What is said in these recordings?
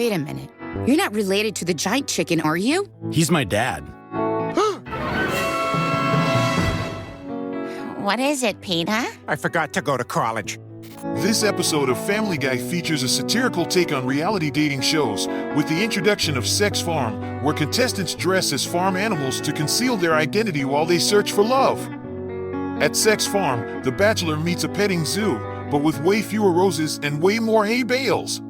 Wait a minute. You're not related to the giant chicken, are you? He's my dad. What is it, Peter? I forgot to go to college. This episode of Family Guy features a satirical take on reality dating shows with the introduction of Sex Farm, where contestants dress as farm animals to conceal their identity while they search for love. At Sex Farm, the bachelor meets a petting zoo, but with way fewer roses and way more hay bales.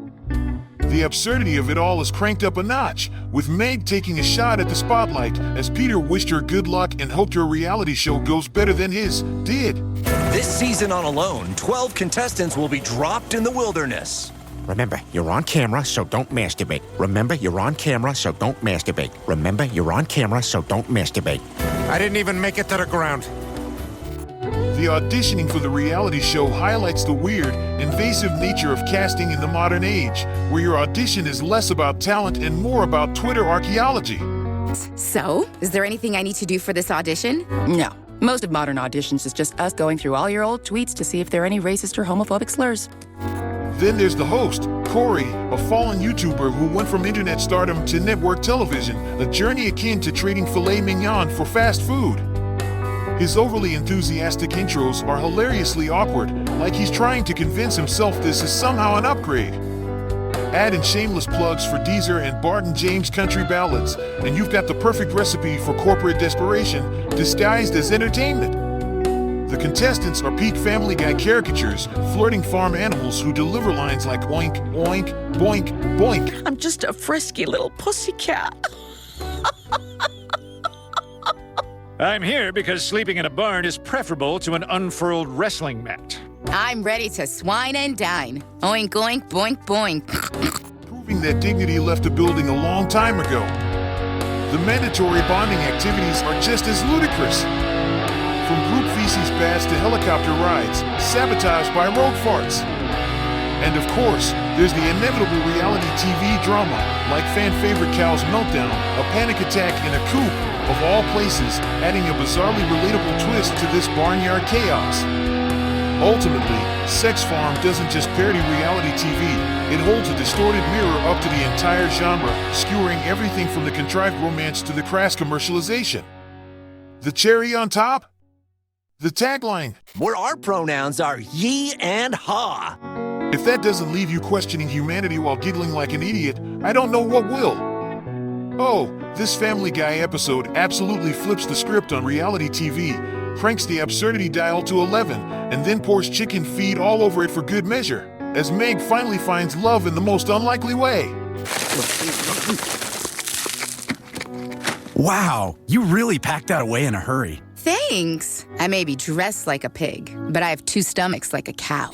The absurdity of it all is cranked up a notch, with Meg taking a shot at the spotlight as Peter wished her good luck and hoped her reality show goes better than his did. This season on Alone, 12 contestants will be dropped in the wilderness. Remember, you're on camera, so don't masturbate. Remember, you're on camera, so don't masturbate. Remember, you're on camera, so don't masturbate. I didn't even make it to the ground. The auditioning for the reality show highlights the weird, invasive nature of casting in the modern age, where your audition is less about talent and more about Twitter archaeology. So, is there anything I need to do for this audition? No. Most of modern auditions is just us going through all your old tweets to see if there are any racist or homophobic slurs. Then there's the host, Corey, a fallen YouTuber who went from internet stardom to network television, a journey akin to trading filet mignon for fast food. His overly enthusiastic intros are hilariously awkward, like he's trying to convince himself this is somehow an upgrade. Add in shameless plugs for Deezer and Barton James country ballads, and you've got the perfect recipe for corporate desperation, disguised as entertainment. The contestants are peak Family Guy caricatures, flirting farm animals who deliver lines like oink, oink, boink, boink. I'm just a frisky little pussycat. I'm here because sleeping in a barn is preferable to an unfurled wrestling mat. I'm ready to swine and dine. Oink, oink, boink, boink. Proving that dignity left the building a long time ago. The mandatory bonding activities are just as ludicrous. From group feces baths to helicopter rides, sabotaged by road farts. And of course, there's the inevitable reality TV drama, like fan-favorite Cow's Meltdown, a panic attack in a coop, of all places, adding a bizarrely relatable twist to this barnyard chaos. Ultimately, Sex Farm doesn't just parody reality TV, it holds a distorted mirror up to the entire genre, skewering everything from the contrived romance to the crass commercialization. The cherry on top? The tagline. Where our pronouns are ye and ha. If that doesn't leave you questioning humanity while giggling like an idiot, I don't know what will. Oh, this Family Guy episode absolutely flips the script on reality TV, cranks the absurdity dial to 11, and then pours chicken feed all over it for good measure, as Meg finally finds love in the most unlikely way. Wow, you really packed that away in a hurry. Thanks. I may be dressed like a pig, but I have two stomachs like a cow.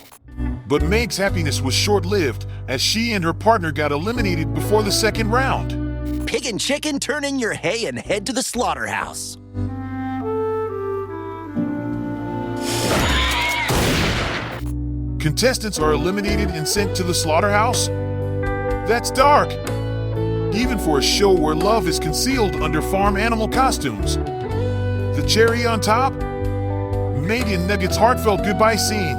But Meg's happiness was short-lived, as she and her partner got eliminated before the second round. Pig and chicken, turn in your hay and head to the slaughterhouse. Contestants are eliminated and sent to the slaughterhouse? That's dark. Even for a show where love is concealed under farm animal costumes. The cherry on top? Meg and Nugget's heartfelt goodbye scene.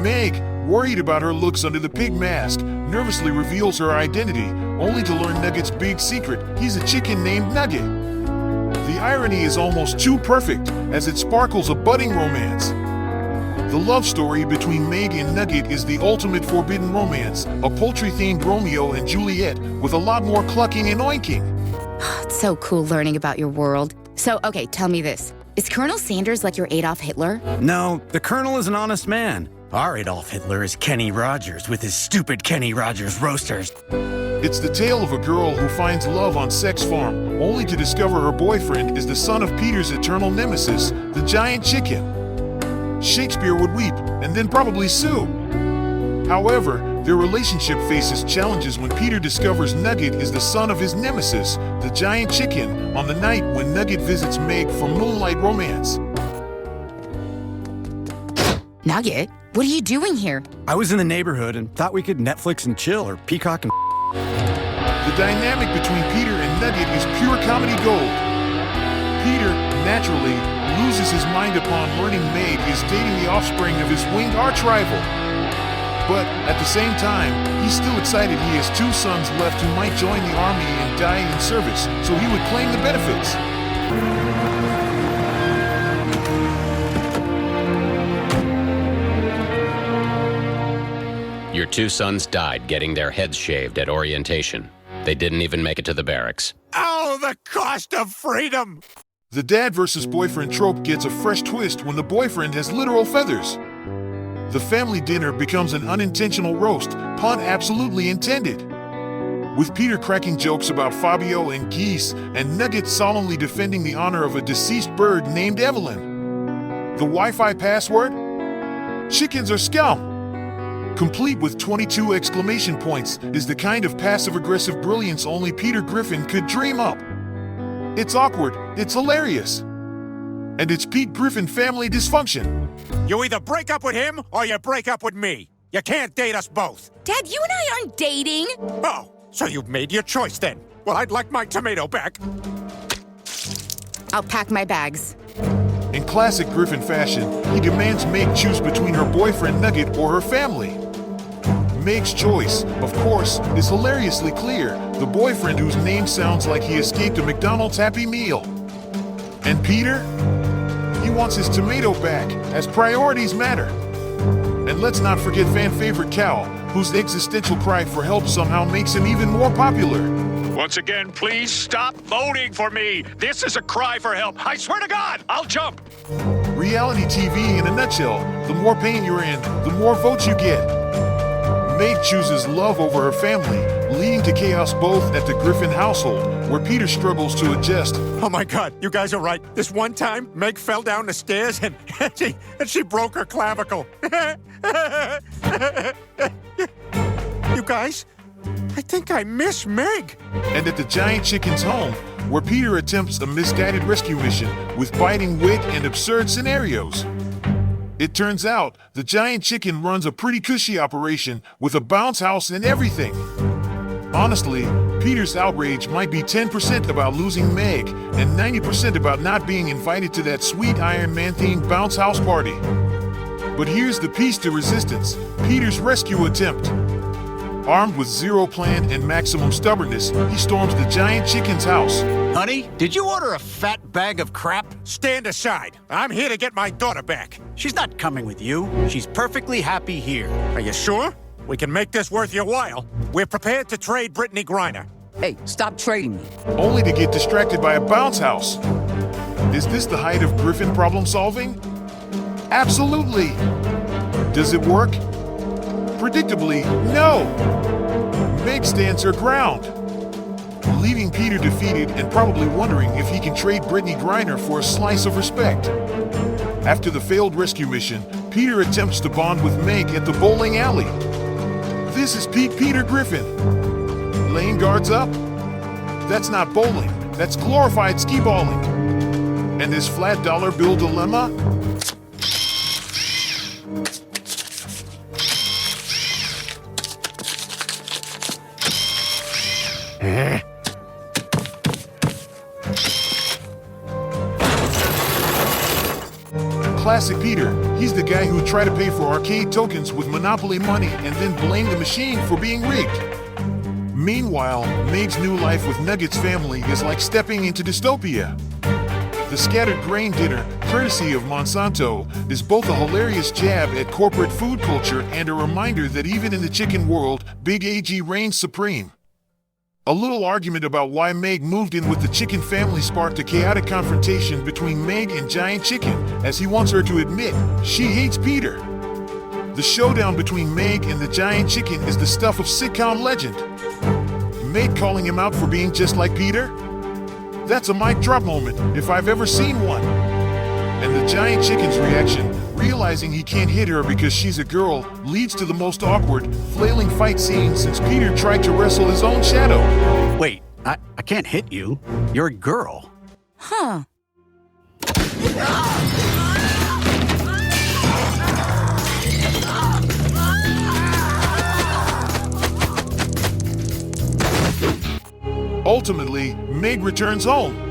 Meg, worried about her looks under the pig mask, nervously reveals her identity, only to learn Nugget's big secret: he's a chicken named Nugget. The irony is almost too perfect, as it sparkles a budding romance. The love story between Meg and Nugget is the ultimate forbidden romance, a poultry-themed Romeo and Juliet with a lot more clucking and oinking. It's so cool learning about your world. So, okay, tell me this. Is Colonel Sanders like your Adolf Hitler? No, the Colonel is an honest man. Our Adolf Hitler is Kenny Rogers with his stupid Kenny Rogers roasters. It's the tale of a girl who finds love on Sex Farm, only to discover her boyfriend is the son of Peter's eternal nemesis, the giant chicken. Shakespeare would weep, and then probably sue. However, their relationship faces challenges when Peter discovers Nugget is the son of his nemesis, the giant chicken, on the night when Nugget visits Meg for moonlight romance. Nugget, what are you doing here? I was in the neighborhood and thought we could Netflix and chill or Peacock and The dynamic between Peter and Nugget is pure comedy gold. Peter, naturally, loses his mind upon learning Meg is dating the offspring of his winged arch-rival. But at the same time, he's still excited he has 2 sons left who might join the army and die in service, so he would claim the benefits. Your 2 sons died getting their heads shaved at orientation. They didn't even make it to the barracks. Oh, the cost of freedom! The dad versus boyfriend trope gets a fresh twist when the boyfriend has literal feathers. The family dinner becomes an unintentional roast, pun absolutely intended. With Peter cracking jokes about Fabio and geese, and Nugget solemnly defending the honor of a deceased bird named Evelyn. The Wi-Fi password? Chickens are scum! Complete with 22 exclamation points is the kind of passive-aggressive brilliance only Peter Griffin could dream up. It's awkward, it's hilarious. And it's Pete Griffin family dysfunction. You either break up with him or you break up with me. You can't date us both. Dad, you and I aren't dating. Oh, so you've made your choice then. Well, I'd like my tomato back. I'll pack my bags. In classic Griffin fashion, he demands Meg choose between her boyfriend Nugget or her family. Meg's choice, of course, is hilariously clear. The boyfriend whose name sounds like he escaped a McDonald's Happy Meal. And Peter? He wants his tomato back, as priorities matter. And let's not forget fan favorite Cal, whose existential cry for help somehow makes him even more popular. Once again, please stop voting for me. This is a cry for help. I swear to God, I'll jump. Reality TV in a nutshell. The more pain you're in, the more votes you get. Meg chooses love over her family, leading to chaos both at the Griffin household, where Peter struggles to adjust. Oh my God, you guys are right. This one time, Meg fell down the stairs and she broke her clavicle. You guys, I think I miss Meg. And at the giant chicken's home, where Peter attempts a misguided rescue mission with biting wit and absurd scenarios. It turns out, the giant chicken runs a pretty cushy operation with a bounce house and everything. Honestly, Peter's outrage might be 10% about losing Meg and 90% about not being invited to that sweet Iron Man-themed bounce house party. But here's the piece to resistance, Peter's rescue attempt. Armed with zero plan and maximum stubbornness, he storms the giant chicken's house. Honey, did you order a fat bag of crap? Stand aside. I'm here to get my daughter back. She's not coming with you. She's perfectly happy here. Are you sure? We can make this worth your while. We're prepared to trade Brittany Griner. Hey, stop trading me. Only to get distracted by a bounce house. Is this the height of Griffin problem solving? Absolutely. Does it work? Predictably, no. Meg stands her ground, leaving Peter defeated and probably wondering if he can trade Brittany Griner for a slice of respect. After the failed rescue mission, Peter attempts to bond with Meg at the bowling alley. This is peak Peter Griffin. Laying guards up? That's not bowling, that's glorified ski-balling. And this flat dollar bill dilemma? Classic Peter. He's the guy who tried to pay for arcade tokens with Monopoly money and then blamed the machine for being rigged. Meanwhile, Meg's new life with Nugget's family is like stepping into dystopia. The scattered grain dinner, courtesy of Monsanto, is both a hilarious jab at corporate food culture and a reminder that even in the chicken world, Big AG reigns supreme. A little argument about why Meg moved in with the chicken family sparked a chaotic confrontation between Meg and Giant Chicken, as he wants her to admit she hates Peter. The showdown between Meg and the Giant Chicken is the stuff of sitcom legend. Meg calling him out for being just like Peter? That's a mic drop moment, if I've ever seen one. And the Giant Chicken's reaction, realizing he can't hit her because she's a girl, leads to the most awkward, flailing fight scene since Peter tried to wrestle his own shadow. Wait, I can't hit you. You're a girl. Huh. Ultimately, Meg returns home.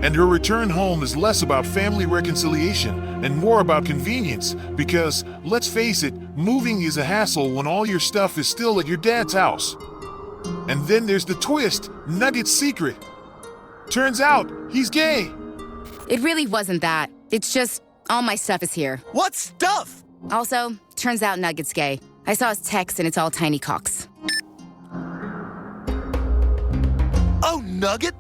And her return home is less about family reconciliation and more about convenience, because, let's face it, moving is a hassle when all your stuff is still at your dad's house. And then there's the twist, Nugget's secret. Turns out, he's gay. It really wasn't that. It's just, all my stuff is here. What stuff? Also, turns out Nugget's gay. I saw his text and it's all tiny cocks. Oh, Nugget?